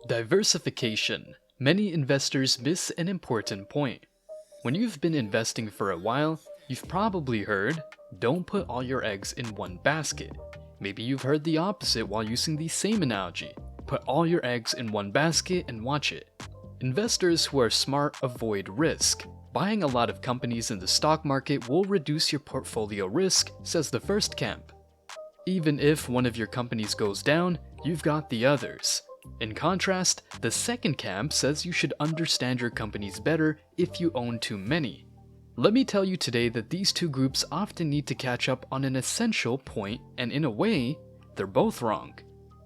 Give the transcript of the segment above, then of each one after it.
Diversification. Many investors miss an important point. When you've been investing for a while, you've probably heard, don't put all your eggs in one basket. Maybe you've heard the opposite while using the same analogy. Put all your eggs in one basket and watch it. Investors who are smart avoid risk. Buying a lot of companies in the stock market will reduce your portfolio risk, says the first camp. Even if one of your companies goes down, you've got the others. In contrast, the second camp says you should understand your companies better if you own too many. Let me tell you today that these two groups often need to catch up on an essential point, and in a way, they're both wrong.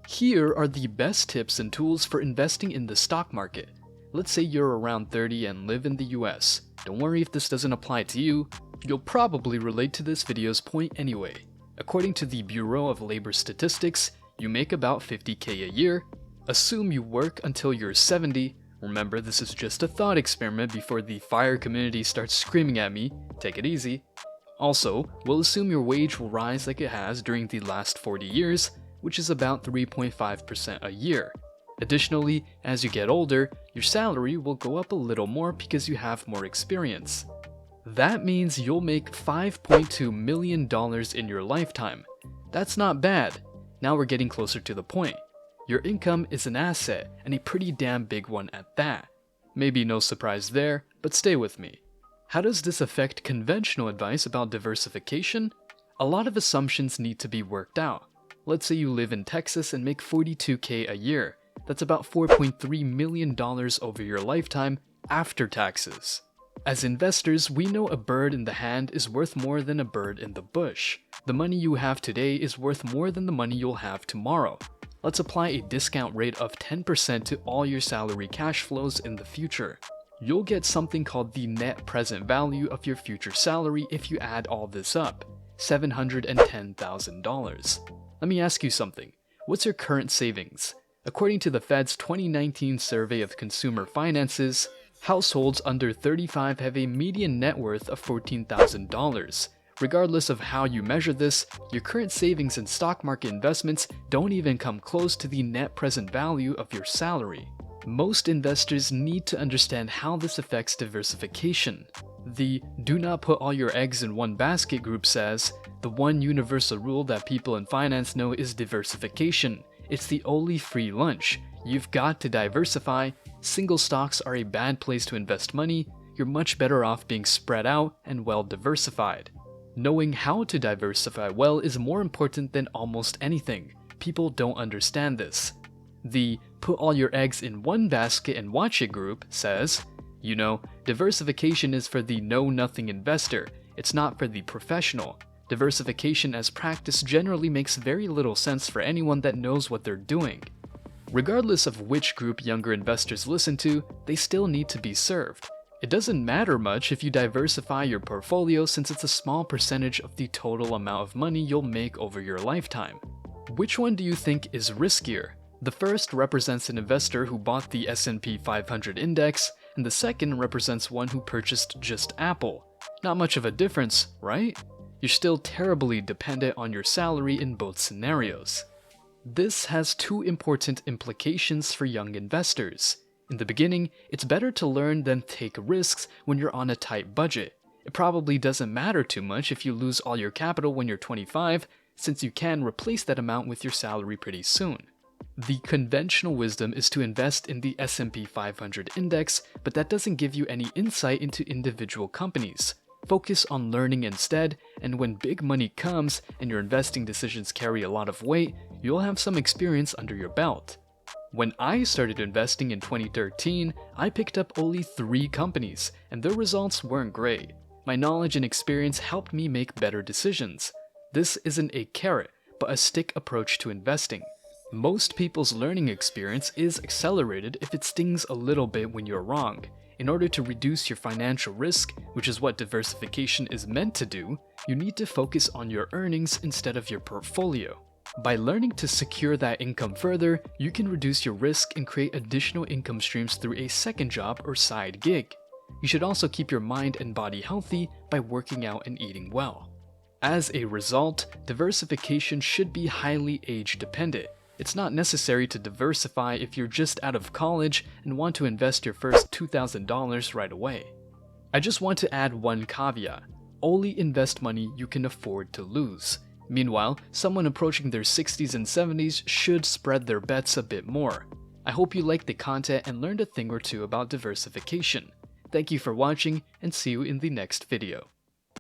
Here are the best tips and tools for investing in the stock market. Let's say you're around 30 and live in the US. Don't worry if this doesn't apply to you. You'll probably relate to this video's point anyway. According to the Bureau of Labor Statistics, you make about $50K a year. Assume you work until you're 70. Remember, this is just a thought experiment before the FIRE community starts screaming at me. Take it easy. Also, we'll assume your wage will rise like it has during the last 40 years, which is about 3.5% a year. Additionally, as you get older, your salary will go up a little more because you have more experience. That means you'll make $5.2 million in your lifetime. That's not bad. Now we're getting closer to the point. Your income is an asset, and a pretty damn big one at that. Maybe no surprise there, but stay with me. How does this affect conventional advice about diversification? A lot of assumptions need to be worked out. Let's say you live in Texas and make $42K a year. That's about $4.3 million over your lifetime after taxes. As investors, we know a bird in the hand is worth more than a bird in the bush. The money you have today is worth more than the money you'll have tomorrow. Let's apply a discount rate of 10% to all your salary cash flows in the future. You'll get something called the net present value of your future salary if you add all this up, $710,000. Let me ask you something. What's your current savings? According to the Fed's 2019 survey of consumer finances, households under 35 have a median net worth of $14,000. Regardless of how you measure this, your current savings and stock market investments don't even come close to the net present value of your salary. Most investors need to understand how this affects diversification. The "do not put all your eggs in one basket" group says, the one universal rule that people in finance know is diversification. It's the only free lunch. You've got to diversify. Single stocks are a bad place to invest money. You're much better off being spread out and well diversified. Knowing how to diversify well is more important than almost anything. People don't understand this. The "put all your eggs in one basket and watch it" group says, diversification is for the know-nothing investor. It's not for the professional. Diversification as practice generally makes very little sense for anyone that knows what they're doing. Regardless of which group younger investors listen to, they still need to be served. It doesn't matter much if you diversify your portfolio since it's a small percentage of the total amount of money you'll make over your lifetime. Which one do you think is riskier? The first represents an investor who bought the S&P 500 index, and the second represents one who purchased just Apple. Not much of a difference, right? You're still terribly dependent on your salary in both scenarios. This has two important implications for young investors. In the beginning, it's better to learn than take risks when you're on a tight budget. It probably doesn't matter too much if you lose all your capital when you're 25, since you can replace that amount with your salary pretty soon. The conventional wisdom is to invest in the S&P 500 index, but that doesn't give you any insight into individual companies. Focus on learning instead, and when big money comes and your investing decisions carry a lot of weight, you'll have some experience under your belt. When I started investing in 2013, I picked up only 3 companies, and their results weren't great. My knowledge and experience helped me make better decisions. This isn't a carrot, but a stick approach to investing. Most people's learning experience is accelerated if it stings a little bit when you're wrong. In order to reduce your financial risk, which is what diversification is meant to do, you need to focus on your earnings instead of your portfolio. By learning to secure that income further, you can reduce your risk and create additional income streams through a second job or side gig. You should also keep your mind and body healthy by working out and eating well. As a result, diversification should be highly age dependent. It's not necessary to diversify if you're just out of college and want to invest your first $2,000 right away. I just want to add one caveat. Only invest money you can afford to lose. Meanwhile, someone approaching their 60s and 70s should spread their bets a bit more. I hope you liked the content and learned a thing or two about diversification. Thank you for watching, and see you in the next video.